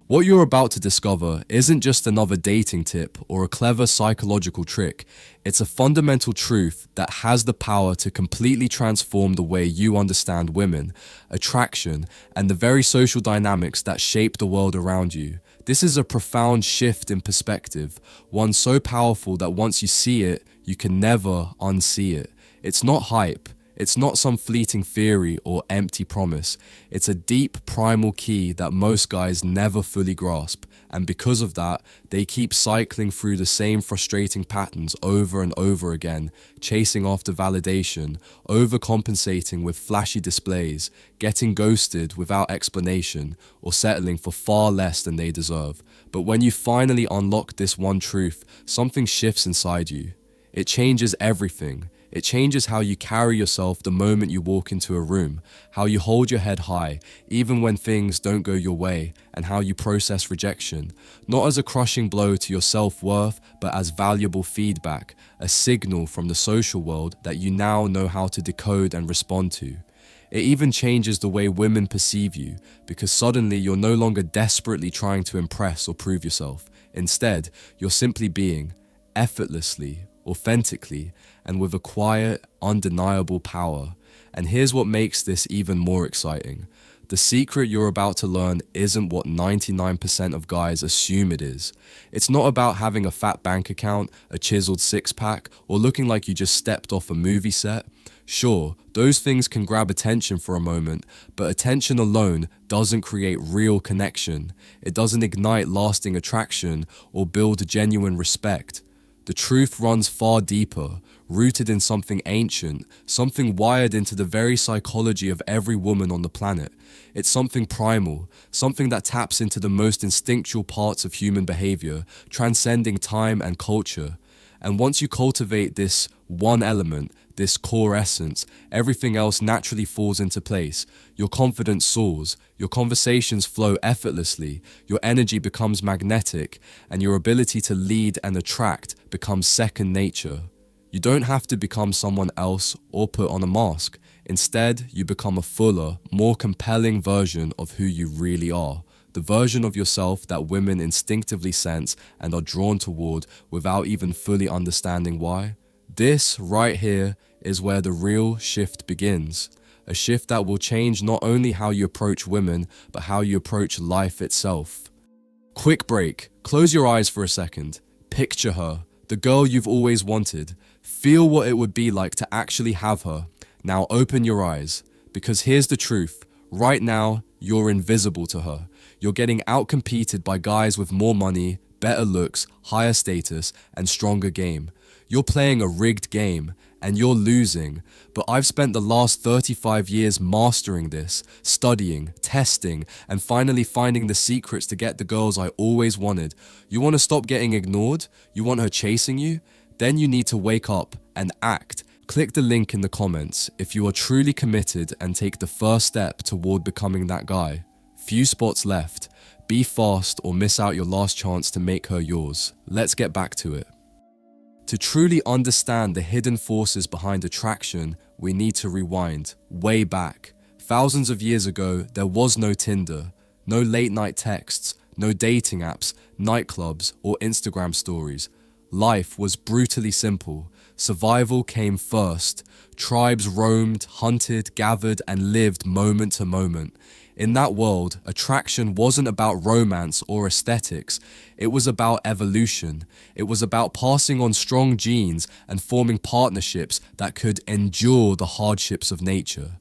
What you're about to discover isn't just another dating tip or a clever psychological trick. It's a fundamental truth that has the power to completely transform the way you understand women, attraction, and the very social dynamics that shape the world around you. This is a profound shift in perspective, one so powerful that once you see it, you can never unsee it. It's not hype. It's not some fleeting theory or empty promise. It's a deep primal key that most guys never fully grasp, and because of that, they keep cycling through the same frustrating patterns over and over again, chasing after validation, overcompensating with flashy displays, getting ghosted without explanation, or settling for far less than they deserve. But when you finally unlock this one truth, something shifts inside you. It changes everything. It changes how you carry yourself the moment you walk into a room, how you hold your head high, even when things don't go your way, and how you process rejection, not as a crushing blow to your self-worth, but as valuable feedback, a signal from the social world that you now know how to decode and respond to. It even changes the way women perceive you, because suddenly you're no longer desperately trying to impress or prove yourself. Instead, you're simply being, effortlessly, authentically, and with a quiet, undeniable power. And here's what makes this even more exciting. The secret you're about to learn isn't what 99% of guys assume it is. It's not about having a fat bank account, a chiseled six-pack, or looking like you just stepped off a movie set. Sure, those things can grab attention for a moment, but attention alone doesn't create real connection. It doesn't ignite lasting attraction or build genuine respect. The truth runs far deeper, rooted in something ancient, something wired into the very psychology of every woman on the planet. It's something primal, something that taps into the most instinctual parts of human behavior, transcending time and culture. And once you cultivate this one element, this core essence, everything else naturally falls into place. Your confidence soars, your conversations flow effortlessly, your energy becomes magnetic, and your ability to lead and attract becomes second nature. You don't have to become someone else or put on a mask. Instead, you become a fuller, more compelling version of who you really are. The version of yourself that women instinctively sense and are drawn toward without even fully understanding why. This right here is where the real shift begins. A shift that will change not only how you approach women, but how you approach life itself. Quick break. Close your eyes for a second. Picture her, the girl you've always wanted. Feel what it would be like to actually have her. Now open your eyes, because here's the truth. Right now, you're invisible to her. You're getting outcompeted by guys with more money, better looks, higher status, and stronger game. You're playing a rigged game, and you're losing. But I've spent the last 35 years mastering this, studying, testing, and finally finding the secrets to get the girls I always wanted. You want to stop getting ignored? You want her chasing you? Then you need to wake up and act. Click the link in the comments if you are truly committed and take the first step toward becoming that guy. Few spots left. Be fast or miss out your last chance to make her yours. Let's get back to it. To truly understand the hidden forces behind attraction, we need to rewind, way back. Thousands of years ago, there was no Tinder, no late night texts, no dating apps, nightclubs, or Instagram stories. Life was brutally simple. Survival came first. Tribes roamed, hunted, gathered, and lived moment to moment. In that world, attraction wasn't about romance or aesthetics. It was about evolution. It was about passing on strong genes and forming partnerships that could endure the hardships of nature.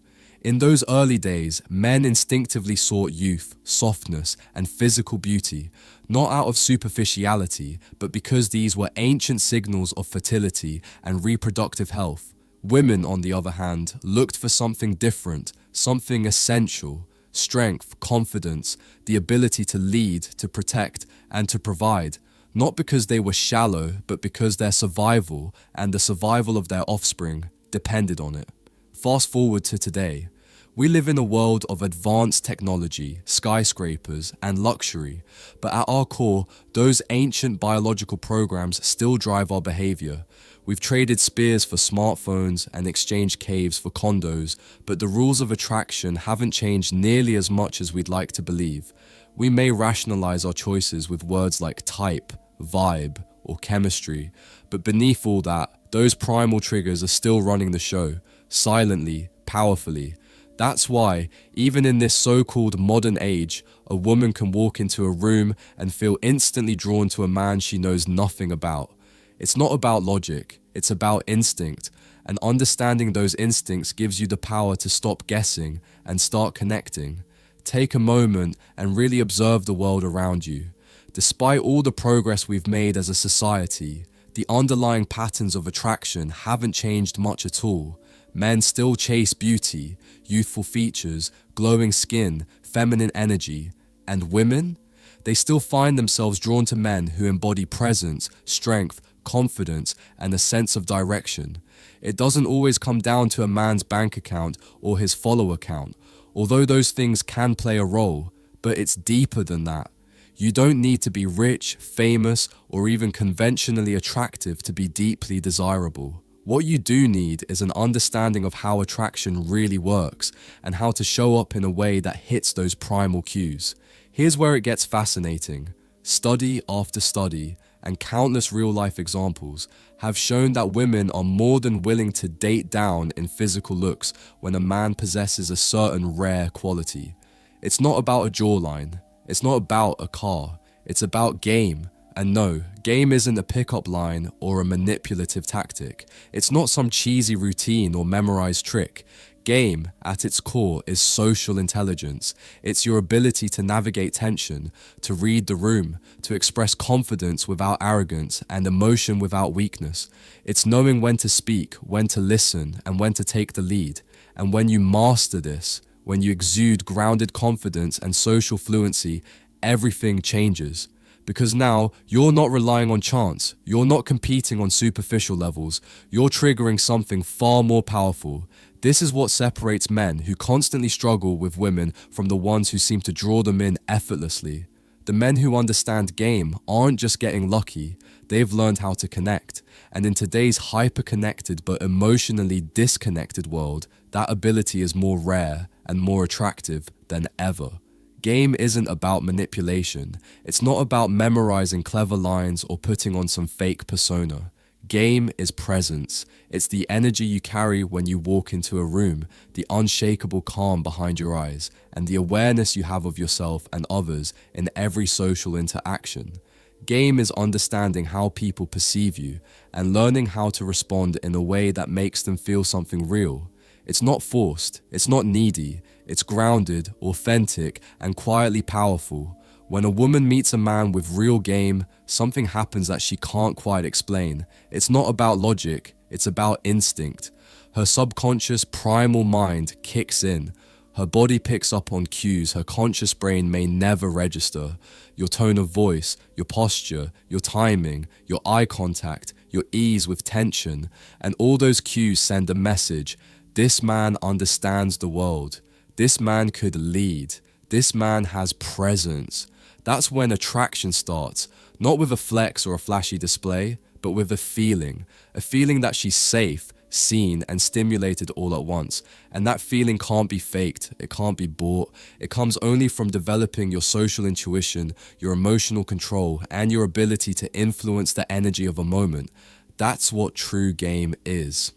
In those early days, men instinctively sought youth, softness, and physical beauty, not out of superficiality, but because these were ancient signals of fertility and reproductive health. Women, on the other hand, looked for something different, something essential. Strength, confidence, the ability to lead, to protect, and to provide, not because they were shallow, but because their survival and the survival of their offspring depended on it. Fast forward to today. We live in a world of advanced technology, skyscrapers, and luxury, but at our core, those ancient biological programs still drive our behavior. We've traded spears for smartphones and exchanged caves for condos, but the rules of attraction haven't changed nearly as much as we'd like to believe. We may rationalize our choices with words like type, vibe, or chemistry, but beneath all that, those primal triggers are still running the show, silently, powerfully. That's why, even in this so-called modern age, a woman can walk into a room and feel instantly drawn to a man she knows nothing about. It's not about logic, it's about instinct, and understanding those instincts gives you the power to stop guessing and start connecting. Take a moment and really observe the world around you. Despite all the progress we've made as a society, the underlying patterns of attraction haven't changed much at all. Men still chase beauty, youthful features, glowing skin, feminine energy. And women? They still find themselves drawn to men who embody presence, strength, confidence, and a sense of direction. It doesn't always come down to a man's bank account or his follower count, although those things can play a role, but it's deeper than that. You don't need to be rich, famous, or even conventionally attractive to be deeply desirable. What you do need is an understanding of how attraction really works and how to show up in a way that hits those primal cues. Here's where it gets fascinating. Study after study, and countless real-life examples, have shown that women are more than willing to date down in physical looks when a man possesses a certain rare quality. It's not about a jawline. It's not about a car. It's about game. And no, game isn't a pickup line or a manipulative tactic. It's not some cheesy routine or memorized trick. Game, at its core, is social intelligence. It's your ability to navigate tension, to read the room, to express confidence without arrogance and emotion without weakness. It's knowing when to speak, when to listen, and when to take the lead. And when you master this, when you exude grounded confidence and social fluency, everything changes. Because now, you're not relying on chance, you're not competing on superficial levels, you're triggering something far more powerful. This is what separates men who constantly struggle with women from the ones who seem to draw them in effortlessly. The men who understand game aren't just getting lucky, they've learned how to connect. And in today's hyper-connected but emotionally disconnected world, that ability is more rare and more attractive than ever. Game isn't about manipulation. It's not about memorizing clever lines or putting on some fake persona. Game is presence. It's the energy you carry when you walk into a room, the unshakable calm behind your eyes, and the awareness you have of yourself and others in every social interaction. Game is understanding how people perceive you and learning how to respond in a way that makes them feel something real. It's not forced, it's not needy, it's grounded, authentic, and quietly powerful. When a woman meets a man with real game, something happens that she can't quite explain. It's not about logic, it's about instinct. Her subconscious primal mind kicks in. Her body picks up on cues her conscious brain may never register. Your tone of voice, your posture, your timing, your eye contact, your ease with tension, and all those cues send a message. This man understands the world. This man could lead. This man has presence. That's when attraction starts, not with a flex or a flashy display, but with a feeling that she's safe, seen, and stimulated all at once. And that feeling can't be faked, it can't be bought. It comes only from developing your social intuition, your emotional control, and your ability to influence the energy of a moment. That's what true game is.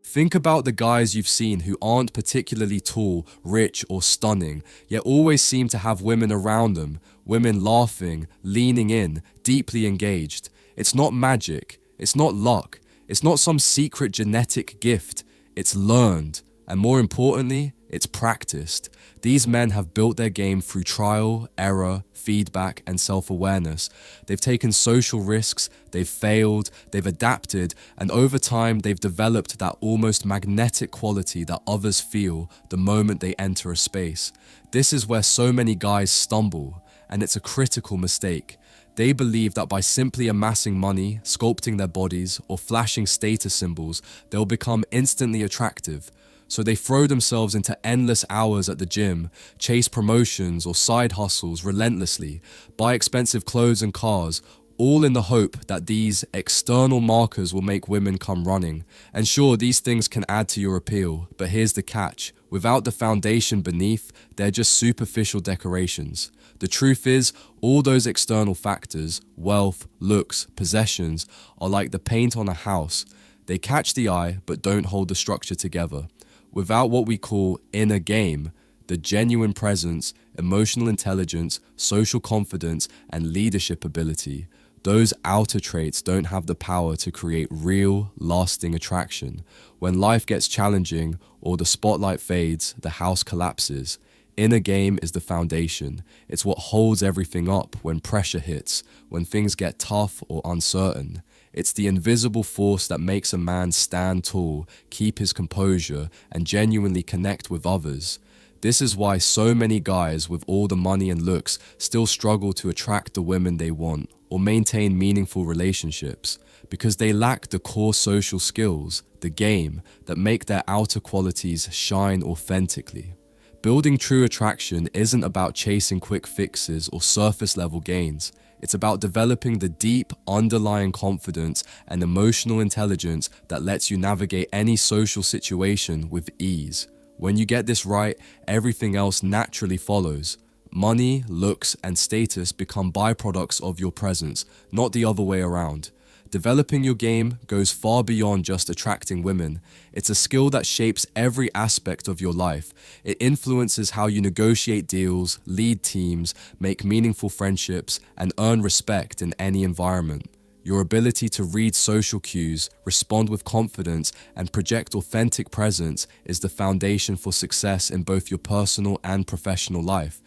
Think about the guys you've seen who aren't particularly tall, rich, or stunning, yet always seem to have women around them, women laughing, leaning in, deeply engaged. It's not magic, it's not luck, it's not some secret genetic gift, it's learned, and more importantly, it's practiced. These men have built their game through trial, error, feedback, and self-awareness. They've taken social risks, they've failed, they've adapted, and over time they've developed that almost magnetic quality that others feel the moment they enter a space. This is where so many guys stumble, and it's a critical mistake. They believe that by simply amassing money, sculpting their bodies, or flashing status symbols, they'll become instantly attractive. So they throw themselves into endless hours at the gym, chase promotions or side hustles relentlessly, buy expensive clothes and cars, all in the hope that these external markers will make women come running. And sure, these things can add to your appeal, but here's the catch. Without the foundation beneath, they're just superficial decorations. The truth is, all those external factors, wealth, looks, possessions, are like the paint on a house. They catch the eye but don't hold the structure together. Without what we call inner game, the genuine presence, emotional intelligence, social confidence, and leadership ability, those outer traits don't have the power to create real, lasting attraction. When life gets challenging or the spotlight fades, the house collapses. Inner game is the foundation. It's what holds everything up when pressure hits, when things get tough or uncertain. It's the invisible force that makes a man stand tall, keep his composure, and genuinely connect with others. This is why so many guys with all the money and looks still struggle to attract the women they want or maintain meaningful relationships, because they lack the core social skills, the game, that make their outer qualities shine authentically. Building true attraction isn't about chasing quick fixes or surface level gains. It's about developing the deep, underlying confidence and emotional intelligence that lets you navigate any social situation with ease. When you get this right, everything else naturally follows. Money, looks, and status become byproducts of your presence, not the other way around. Developing your game goes far beyond just attracting women. It's a skill that shapes every aspect of your life. It influences how you negotiate deals, lead teams, make meaningful friendships, and earn respect in any environment. Your ability to read social cues, respond with confidence, and project authentic presence is the foundation for success in both your personal and professional life.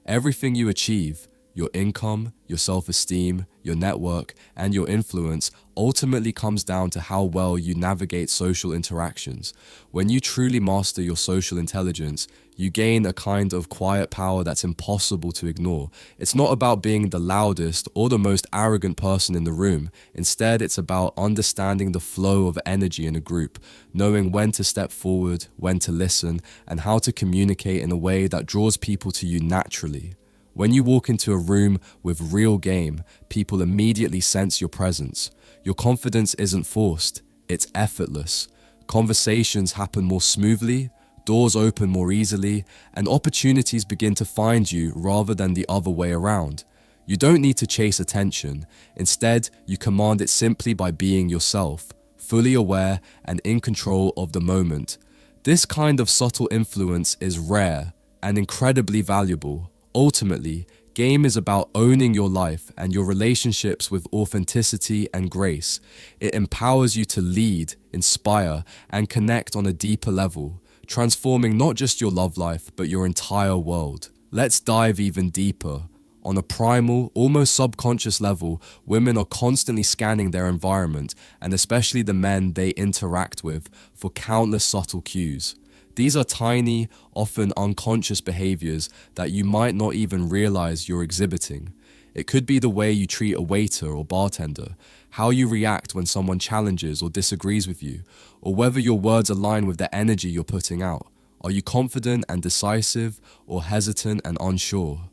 Everything you achieve, your income, your self-esteem, your network, and your influence ultimately comes down to how well you navigate social interactions. When you truly master your social intelligence, you gain a kind of quiet power that's impossible to ignore. It's not about being the loudest or the most arrogant person in the room. Instead, it's about understanding the flow of energy in a group, knowing when to step forward, when to listen, and how to communicate in a way that draws people to you naturally. When you walk into a room with real game, people immediately sense your presence. Your confidence isn't forced, it's effortless. Conversations happen more smoothly, doors open more easily, and opportunities begin to find you rather than the other way around. You don't need to chase attention. Instead, you command it simply by being yourself, fully aware and in control of the moment. This kind of subtle influence is rare and incredibly valuable. Ultimately, game is about owning your life and your relationships with authenticity and grace. It empowers you to lead, inspire, and connect on a deeper level, transforming not just your love life, but your entire world. Let's dive even deeper. On a primal, almost subconscious level, women are constantly scanning their environment, and especially the men they interact with, for countless subtle cues. These are tiny, often unconscious behaviors that you might not even realize you're exhibiting. It could be the way you treat a waiter or bartender, how you react when someone challenges or disagrees with you, or whether your words align with the energy you're putting out. Are you confident and decisive, or hesitant and unsure?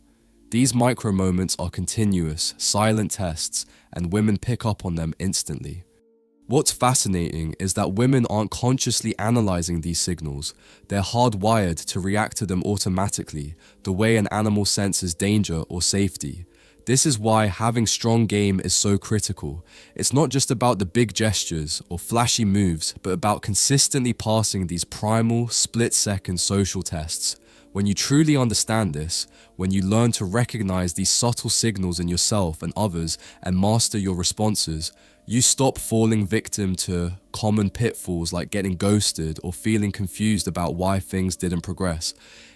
These micro moments are continuous, silent tests, and women pick up on them instantly. What's fascinating is that women aren't consciously analyzing these signals. They're hardwired to react to them automatically, the way an animal senses danger or safety. This is why having strong game is so critical. It's not just about the big gestures or flashy moves, but about consistently passing these primal, split-second social tests. When you truly understand this, when you learn to recognize these subtle signals in yourself and others and master your responses, you stop falling victim to common pitfalls like getting ghosted or feeling confused about why things didn't progress.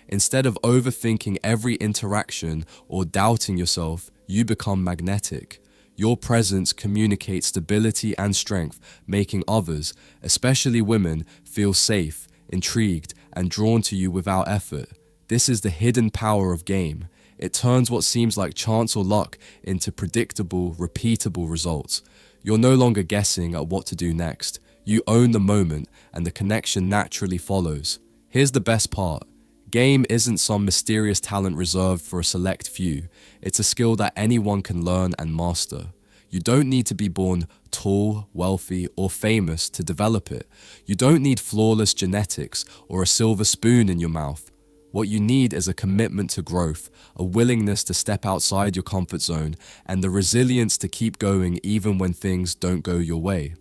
Instead of overthinking every interaction or doubting yourself, you become magnetic. Your presence communicates stability and strength, making others, especially women, feel safe, intrigued, and drawn to you without effort. This is the hidden power of game. It turns what seems like chance or luck into predictable, repeatable results. You're no longer guessing at what to do next. You own the moment, and the connection naturally follows. Here's the best part. Game isn't some mysterious talent reserved for a select few. It's a skill that anyone can learn and master. You don't need to be born tall, wealthy, or famous to develop it. You don't need flawless genetics or a silver spoon in your mouth. What you need is a commitment to growth, a willingness to step outside your comfort zone, and the resilience to keep going even when things don't go your way.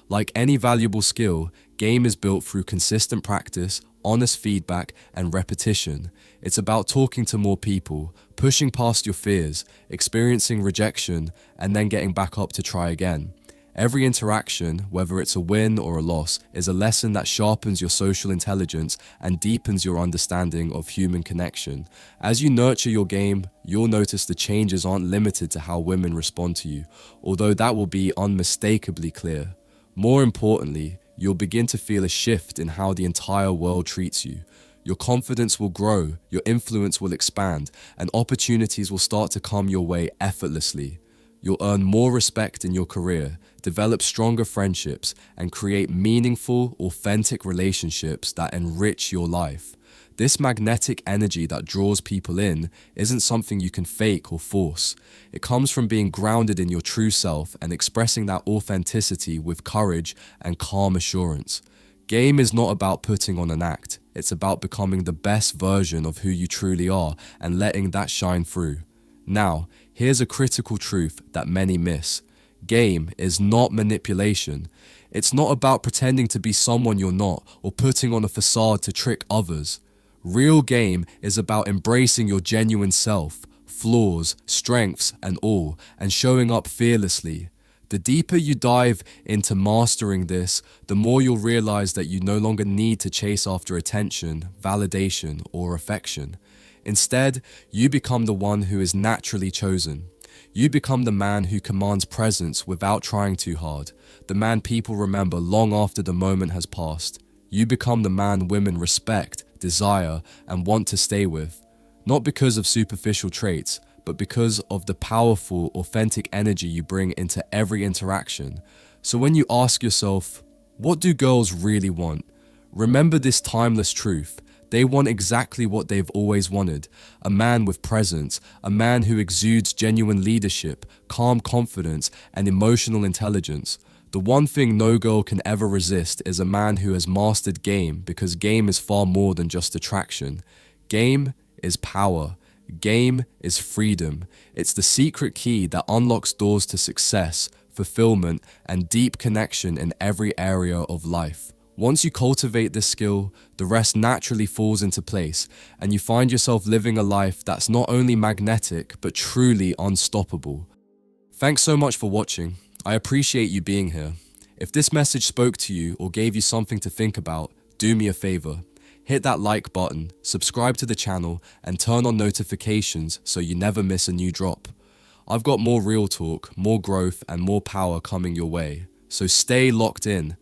Like any valuable skill, game is built through consistent practice, honest feedback, and repetition. It's about talking to more people, pushing past your fears, experiencing rejection, and then getting back up to try again. Every interaction, whether it's a win or a loss, is a lesson that sharpens your social intelligence and deepens your understanding of human connection. As you nurture your game, you'll notice the changes aren't limited to how women respond to you, although that will be unmistakably clear. More importantly, you'll begin to feel a shift in how the entire world treats you. Your confidence will grow, your influence will expand, and opportunities will start to come your way effortlessly. You'll earn more respect in your career, develop stronger friendships, and create meaningful, authentic relationships that enrich your life. This magnetic energy that draws people in isn't something you can fake or force. It comes from being grounded in your true self and expressing that authenticity with courage and calm assurance. Game is not about putting on an act. It's about becoming the best version of who you truly are and letting that shine through. Now, here's a critical truth that many miss. Game is not manipulation. It's not about pretending to be someone you're not or putting on a facade to trick others. Real game is about embracing your genuine self, flaws, strengths, and all, and showing up fearlessly. The deeper you dive into mastering this, the more you'll realize that you no longer need to chase after attention, validation, or affection. Instead, you become the one who is naturally chosen. You become the man who commands presence without trying too hard, the man people remember long after the moment has passed. You become the man women respect, desire, and want to stay with, not because of superficial traits, but because of the powerful, authentic energy you bring into every interaction. So when you ask yourself, what do girls really want? Remember this timeless truth. They want exactly what they've always wanted, a man with presence, a man who exudes genuine leadership, calm confidence, and emotional intelligence. The one thing no girl can ever resist is a man who has mastered game, because game is far more than just attraction. Game is power. Game is freedom. It's the secret key that unlocks doors to success, fulfillment, and deep connection in every area of life. Once you cultivate this skill, the rest naturally falls into place, and you find yourself living a life that's not only magnetic, but truly unstoppable. Thanks so much for watching. I appreciate you being here. If this message spoke to you or gave you something to think about, do me a favor. Hit that like button, subscribe to the channel, and turn on notifications so you never miss a new drop. I've got more real talk, more growth, and more power coming your way, so stay locked in.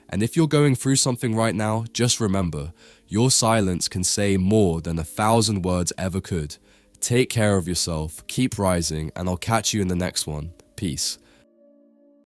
And if you're going through something right now, just remember, your silence can say more than 1,000 words ever could. Take care of yourself, keep rising, and I'll catch you in the next one. Peace.